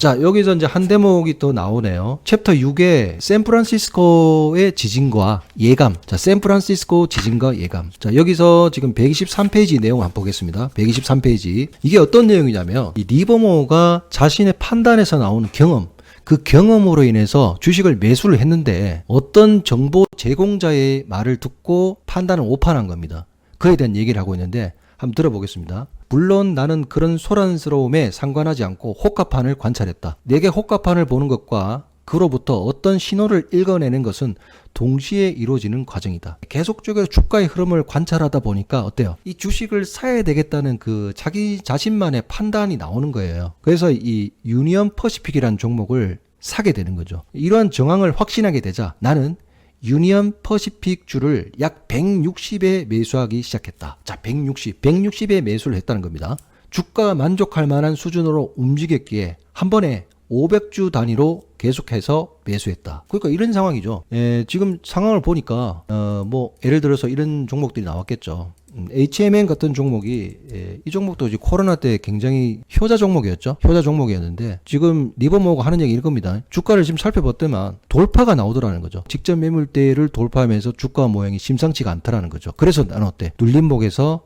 자, 여기서 이제 한 대목이 또 나오네요. 챕터 6에 샌프란시스코의 지진과 예감. 자, 샌프란시스코 지진과 예감. 자, 여기서 지금 123페이지 내용 한번 보겠습니다. 123페이지. 이게 어떤 내용이냐면 이 리버모어가 자신의 판단에서 나오는 경험, 그 경험으로 인해서 주식을 매수를 했는데 어떤 정보 제공자의 말을 듣고 판단을 오판한 겁니다. 그에 대한 얘기를 하고 있는데 한번 들어보겠습니다. 물론 나는 그런 소란스러움에 상관하지 않고 호가판을 관찰했다. 내게 호가판을 보는 것과 그로부터 어떤 신호를 읽어내는 것은 동시에 이루어지는 과정이다. 계속적으로 주가의 흐름을 관찰하다 보니까 어때요? 이 주식을 사야 되겠다는 그 자기 자신만의 판단이 나오는 거예요. 그래서 이 유니언 퍼시픽이라는 종목을 사게 되는 거죠. 이러한 정황을 확신하게 되자 나는 유니언 퍼시픽 주를 약 160에 매수하기 시작했다. 자, 160에 매수를 했다는 겁니다. 주가가 만족할 만한 수준으로 움직였기에 한 번에 500주 단위로 계속해서 매수했다. 그러니까 이런 상황이죠. 지금 상황을 보니까 뭐 예를 들어서 이런 종목들이 나왔겠죠. HMN 같은 종목이 이 종목도 이제 코로나 때 굉장히 효자 종목이었죠. 효자 종목이었는데 지금 리버모어가 하는 얘기 이겁니다. 주가를 지금 살펴봤더만 돌파가 나오더라는 거죠. 직전 매물대를 돌파하면서 주가 모양이 심상치가 않더라는 거죠. 그래서 나는 어때? 눌림목에서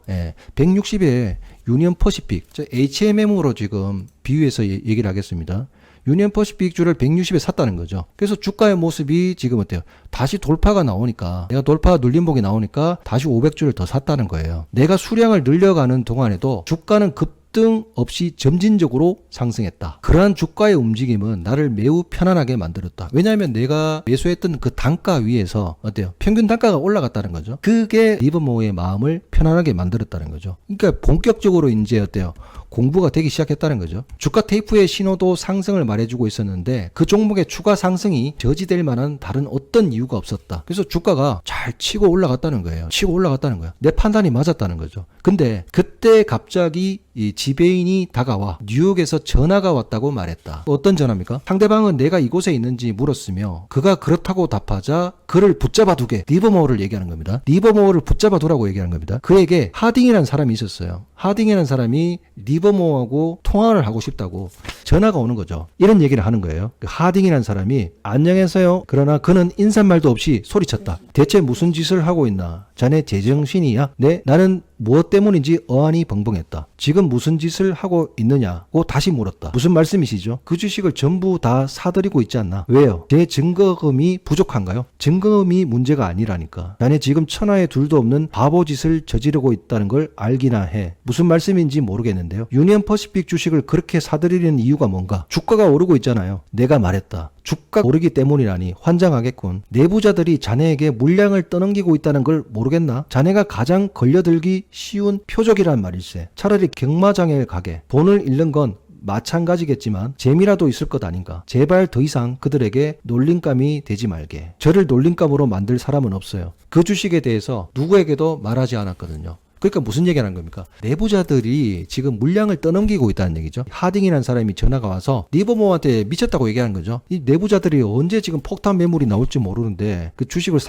160에 유니언 퍼시픽, HMM으로 지금 비유해서 얘기를 하겠습니다. 유니언 퍼시픽 주를 160에 샀다는 거죠. 그래서 주가의 모습이 지금 어때요? 다시 돌파가 나오니까, 내가 돌파 눌림목이 나오니까 다시 500주를 더 샀다는 거예요. 내가 수량을 늘려가는 동안에도 주가는 급등 없이 점진적으로 상승했다. 그러한 주가의 움직임은 나를 매우 편안하게 만들었다. 왜냐하면 내가 매수했던 그 단가 위에서 어때요? 평균 단가가 올라갔다는 거죠. 그게 리버모어의 마음을 편안하게 만들었다는 거죠. 그러니까 본격적으로 이제 어때요? 공부가 되기 시작했다는 거죠. 주가 테이프의 신호도 상승을 말해주고 있었는데 그 종목의 추가 상승이 저지될 만한 다른 어떤 이유가 없었다. 그래서 주가가 잘 치고 올라갔다는 거예요. 치고 올라갔다는 거야. 내 판단이 맞았다는 거죠. 근데 그때 갑자기 이 지배인이 다가와 뉴욕에서 전화가 왔다고 말했다. 어떤 전화입니까? 상대방은 내가 이곳에 있는지 물었으며 그가 그렇다고 답하자 그를 붙잡아 두게, 리버모어를 얘기하는 겁니다. 리버모어를 붙잡아 두라고 얘기하는 겁니다. 그에게 하딩이라는 사람이 있었어요. 하딩이라는 사람이 리버모어하고 통화를 하고 싶다고 전화가 오는 거죠. 이런 얘기를 하는 거예요. 하딩이라는 사람이 안녕하세요. 그러나 그는 인사말도 없이 소리쳤다. 대체 무슨 짓을 하고 있나? 자네 제정신이야? 네, 나는 무엇 때문인지 어안이 벙벙했다. 지금 무슨 짓을 하고 있느냐고 다시 물었다. 무슨 말씀이시죠? 그 주식을 전부 다 사들이고 있지 않나? 왜요? 제 증거금이 부족한가요? 증거금이 문제가 아니라니까. 자네 지금 천하에 둘도 없는 바보짓을 저지르고 있다는 걸 알기나 해. 무슨 말씀인지 모르겠는데요. 유니언 퍼시픽 주식을 그렇게 사들이려는 이유가 뭔가? 주가가 오르고 있잖아요. 내가 말했다. 주가 오르기 때문이라니 환장하겠군. 내부자들이 자네에게 물량을 떠넘기고 있다는 걸 모르겠나? 자네가 가장 걸려들기 쉬운 표적이란 말일세. 차라리 경마장에 가게. 돈을 잃는 건 마찬가지겠지만 재미라도 있을 것 아닌가. 제발 더 이상 그들에게 놀림감이 되지 말게. 저를 놀림감으로 만들 사람은 없어요. 그 주식에 대해서 누구에게도 말하지 않았거든요. 그러니까 무슨 얘기하는 겁니까? 내부자들이 지금 물량을 떠넘기고 있다는 얘기죠. 하딩이라는 사람이 전화가 와서 리버모어한테 미쳤다고 얘기하는 거죠. 이 내부자들이 언제 지금 폭탄 매물이 나올지 모르는데 그 주식을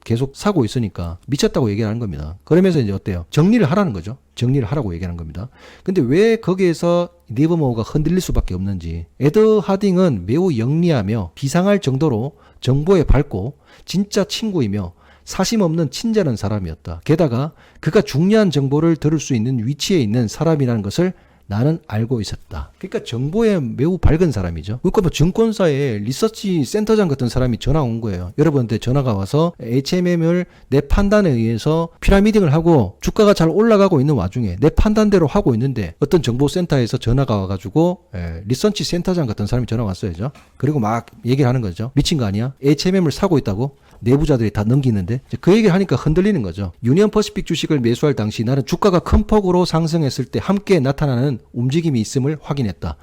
계속 사고 있으니까 미쳤다고 얘기하는 겁니다. 그러면서 이제 어때요? 정리를 하라는 거죠. 정리를 하라고 얘기하는 겁니다. 근데 왜 거기에서 리버모어가 흔들릴 수밖에 없는지. 에드 하딩은 매우 영리하며 비상할 정도로 정보에 밝고 진짜 친구이며 사심 없는 친절한 사람이었다. 게다가 그가 중요한 정보를 들을 수 있는 위치에 있는 사람이라는 것을 나는 알고 있었다. 그러니까 정보에 매우 밝은 사람이죠. 그러니까 뭐 증권사에 리서치 센터장 같은 사람이 전화 온 거예요. 여러분한테 전화가 와서 HMM을 내 판단에 의해서 피라미딩을 하고 주가가 잘 올라가고 있는 와중에 내 판단대로 하고 있는데 어떤 정보센터에서 전화가 와가지고 리서치 센터장 같은 사람이 전화 왔어야죠. 그리고 막 얘기를 하는 거죠. 미친 거 아니야? HMM을 사고 있다고? 내부자들이 다 넘기는데 그 얘기를 하니까 흔들리는 거죠. 유니언 퍼시픽 주식을 매수할 당시 나는 주가가 큰 폭으로 상승했을 때 함께 나타나는 움직임이 있음을 확인했다.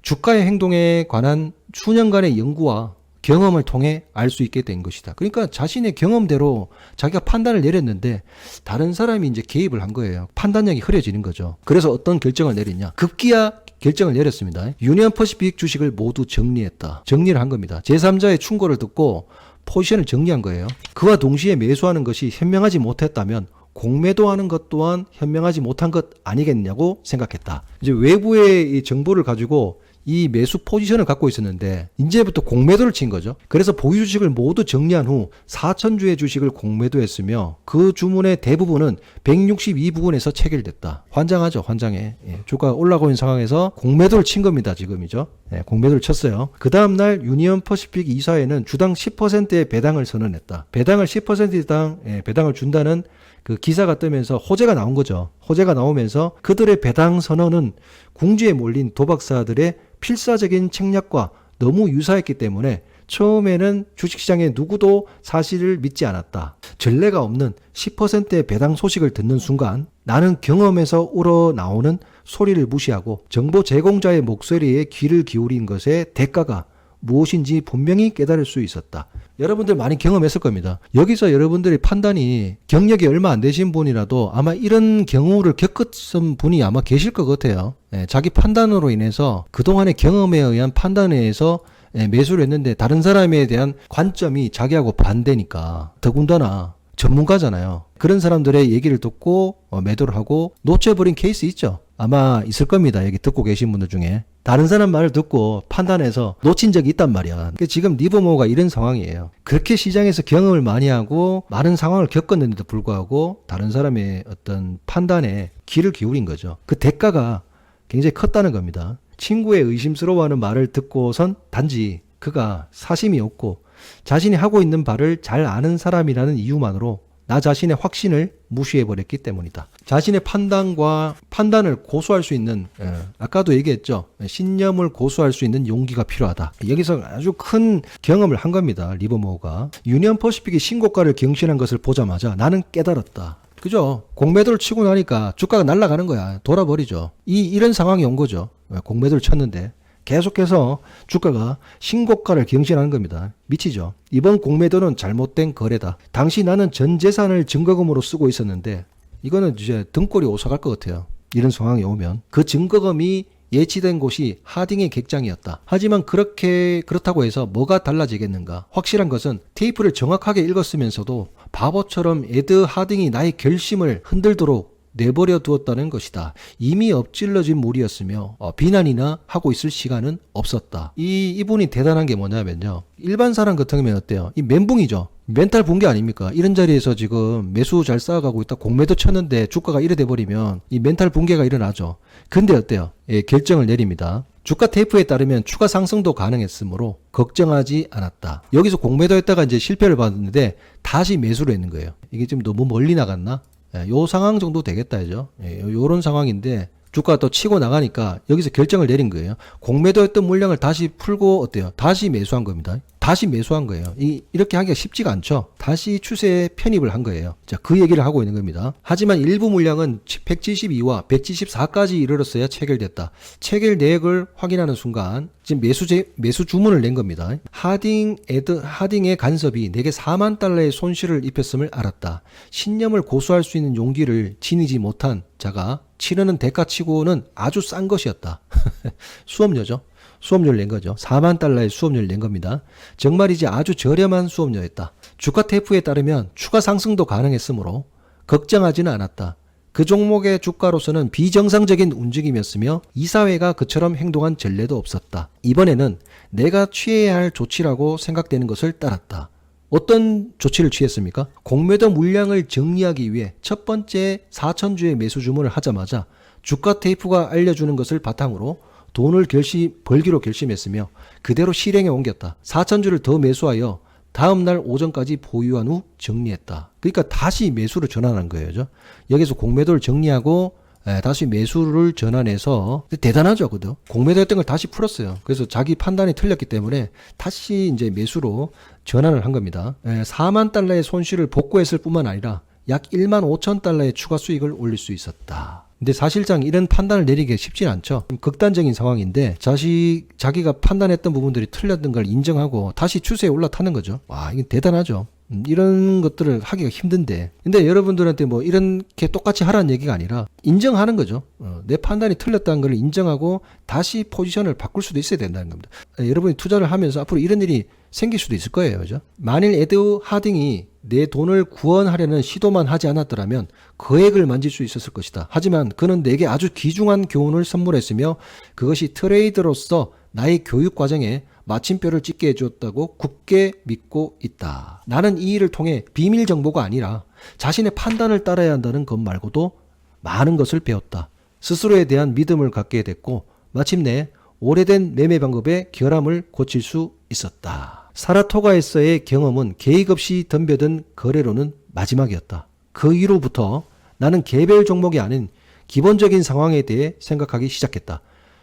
주가의 행동에 관한 수년간의 연구와 경험을 통해 알 수 있게 된 것이다. 그러니까 자신의 경험대로 자기가 판단을 내렸는데 다른 사람이 이제 개입을 한 거예요. 판단력이 흐려지는 거죠. 그래서 어떤 결정을 내렸냐? 급기야 결정을 내렸습니다. 유니언 퍼시픽 주식을 모두 정리했다. 정리를 한 겁니다. 제3자의 충고를 듣고 포지션을 정리한 거예요. 그와 동시에 매수하는 것이 현명하지 못했다면 공매도하는 것 또한 현명하지 못한 것 아니겠냐고 생각했다. 이제 외부의 이 정보를 가지고 이 매수 포지션을 갖고 있었는데 이제부터 공매도를 친 거죠. 그래서 보유 주식을 모두 정리한 후 4,000주의 주식을 공매도했으며 그 주문의 대부분은 162부근에서 체결됐다. 환장하죠. 환장해. 예, 주가가 올라가고 있는 상황에서 공매도를 친 겁니다. 지금이죠. 예, 공매도를 쳤어요. 그 다음날 유니언 퍼시픽 이사회는 주당 10%의 배당을 선언했다. 배당을 10%당 배당을 준다는 그 기사가 뜨면서 호재가 나온 거죠. 호재가 나오면서 그들의 배당 선언은 궁지에 몰린 도박사들의 필사적인 책략과 너무 유사했기 때문에 처음에는 주식시장에 누구도 사실을 믿지 않았다. 전례가 없는 10%의 배당 소식을 듣는 순간 나는 경험에서 우러나오는 소리를 무시하고 정보 제공자의 목소리에 귀를 기울인 것의 대가가 무엇인지 분명히 깨달을 수 있었다. 여러분들 많이 경험했을 겁니다. 여기서 여러분들의 판단이 경력이 얼마 안 되신 분이라도 아마 이런 경우를 겪었던 분이 아마 계실 것 같아요. 자기 판단으로 인해서 그동안의 경험에 의한 판단에 의해서 매수를 했는데 다른 사람에 대한 관점이 자기하고 반대니까 더군다나 전문가잖아요. 그런 사람들의 얘기를 듣고 매도를 하고 놓쳐버린 케이스 있죠. 아마 있을 겁니다. 여기 듣고 계신 분들 중에. 다른 사람 말을 듣고 판단해서 놓친 적이 있단 말이야. 그러니까 지금 리버모어가 이런 상황이에요. 그렇게 시장에서 경험을 많이 하고 많은 상황을 겪었는데도 불구하고 다른 사람의 어떤 판단에 귀를 기울인 거죠. 그 대가가 굉장히 컸다는 겁니다. 친구의 의심스러워하는 말을 듣고선 단지 그가 사심이 없고 자신이 하고 있는 바를 잘 아는 사람이라는 이유만으로 나 자신의 확신을 무시해버렸기 때문이다. 자신의 판단을 고수할 수 있는 아까도 얘기했죠. 신념을 고수할 수 있는 용기가 필요하다. 여기서 아주 큰 경험을 한 겁니다. 리버모어가. 유니언 퍼시픽이 신고가를 경신한 것을 보자마자 나는 깨달았다. 그죠? 공매도를 치고 나니까 주가가 날아가는 거야. 돌아버리죠. 이런 상황이 온 거죠. 공매도를 쳤는데 계속해서 주가가 신고가를 경신하는 겁니다. 미치죠. 이번 공매도는 잘못된 거래다. 당시 나는 전 재산을 증거금으로 쓰고 있었는데 이거는 이제 등골이 오싹할 것 같아요. 이런 상황이 오면. 그 증거금이 예치된 곳이 하딩의 객장이었다. 하지만 그렇다고 해서 뭐가 달라지겠는가? 확실한 것은 테이프를 정확하게 읽었으면서도 바보처럼 에드 하딩이 나의 결심을 흔들도록 내버려 두었다는 것이다. 이미 엎질러진 물이었으며 비난이나 하고 있을 시간은 없었다. 이분이 대단한 게 뭐냐면요. 일반 사람 같은 경우는 어때요? 이 멘붕이죠. 멘탈 붕괴 아닙니까? 이런 자리에서 지금 매수 잘 쌓아가고 있다. 공매도 쳤는데 주가가 이래 돼버리면 이 멘탈 붕괴가 일어나죠. 근데 어때요? 예, 결정을 내립니다. 주가 테이프에 따르면 추가 상승도 가능했으므로 걱정하지 않았다. 여기서 공매도했다가 이제 실패를 받았는데 다시 매수를 했는 거예요. 이게 좀 너무 멀리 나갔나? 요 상황 정도 되겠다, 죠. 요런 상황인데, 주가가 또 치고 나가니까 여기서 결정을 내린 거예요. 공매도했던 물량을 다시 풀고 어때요? 다시 매수한 겁니다. 다시 매수한 거예요. 이렇게 하기가 쉽지가 않죠. 다시 추세에 편입을 한 거예요. 자, 그 얘기를 하고 있는 겁니다. 하지만 일부 물량은 172와 174까지 이르렀어야 체결됐다. 체결 내역을 확인하는 순간 지금 매수 주문을 낸 겁니다. 하딩의 간섭이 내게 4만 달러의 손실을 입혔음을 알았다. 신념을 고수할 수 있는 용기를 지니지 못한 자가 치르는 대가치고는 아주 싼 것이었다. 수업료죠. 수업료를 낸 거죠. 4만 달러의 수업료를 낸 겁니다. 정말이지 아주 저렴한 수업료였다. 주가 테이프에 따르면 추가 상승도 가능했으므로 걱정하지는 않았다. 그 종목의 주가로서는 비정상적인 움직임이었으며 이사회가 그처럼 행동한 전례도 없었다. 이번에는 내가 취해야 할 조치라고 생각되는 것을 따랐다. 어떤 조치를 취했습니까? 공매도 물량을 정리하기 위해 첫 번째 4,000주의 매수 주문을 하자마자 주가 테이프가 알려주는 것을 바탕으로 돈을 벌기로 결심했으며 그대로 실행에 옮겼다. 4,000주를 더 매수하여 다음날 오전까지 보유한 후 정리했다. 그러니까 다시 매수를 전환한 거예요. 여기서 공매도를 정리하고 다시 매수를 전환해서 대단하죠. 그죠? 공매도했던 걸 다시 풀었어요. 그래서 자기 판단이 틀렸기 때문에 다시 이제 매수로 전환을 한 겁니다. 4만 달러의 손실을 복구했을 뿐만 아니라 약 1만 5천 달러의 추가 수익을 올릴 수 있었다. 근데 사실상 이런 판단을 내리기가 쉽진 않죠. 극단적인 상황인데 자기가 판단했던 부분들이 틀렸던 걸 인정하고 다시 추세에 올라타는 거죠. 와, 이게 대단하죠. 이런 것들을 하기가 힘든데 근데 여러분들한테 뭐 이렇게 똑같이 하라는 얘기가 아니라 인정하는 거죠. 내 판단이 틀렸다는 걸 인정하고 다시 포지션을 바꿀 수도 있어야 된다는 겁니다. 여러분이 투자를 하면서 앞으로 이런 일이 생길 수도 있을 거예요. 그죠? 만일 에드 하딩이 내 돈을 구원하려는 시도만 하지 않았더라면 거액을 만질 수 있었을 것이다. 하지만 그는 내게 아주 귀중한 교훈을 선물했으며 그것이 트레이드로서 나의 교육 과정에 마침표를 찍게 해주었다고 굳게 믿고 있다. 나는 이 일을 통해 비밀 정보가 아니라 자신의 판단을 따라야 한다는 것 말고도 많은 것을 배웠다. 스스로에 대한 믿음을 갖게 됐고 마침내 오래된 매매 방법의 결함을 고칠 수 있었다. 사라토가에서의 경험은 계획 없이 덤벼든 거래로는 마지막이었다. 그 이후로부터 나는 개별 종목이 아닌 기본적인 상황에 대해 생각하기 시작했다.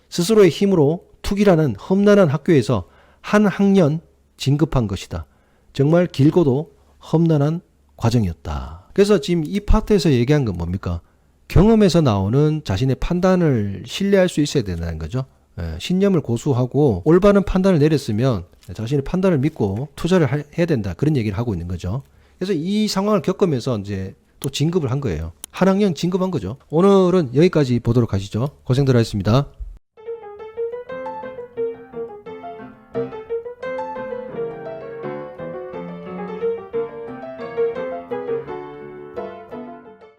스스로의 힘으로 투기라는 험난한 학교에서 한 학년 진급한 것이다. 정말 길고도 험난한 과정이었다. 그래서 지금 이 파트에서 얘기한 건 뭡니까? 경험에서 나오는 자신의 판단을 신뢰할 수 있어야 된다는 거죠. 신념을 고수하고 올바른 판단을 내렸으면 자신의 판단을 믿고 투자를 해야 된다. 그런 얘기를 하고 있는 거죠. 그래서 이 상황을 겪으면서 이제 또 진급을 한 거예요. 한 학년 진급한 거죠. 오늘은 여기까지 보도록 하시죠. 고생들 하셨습니다.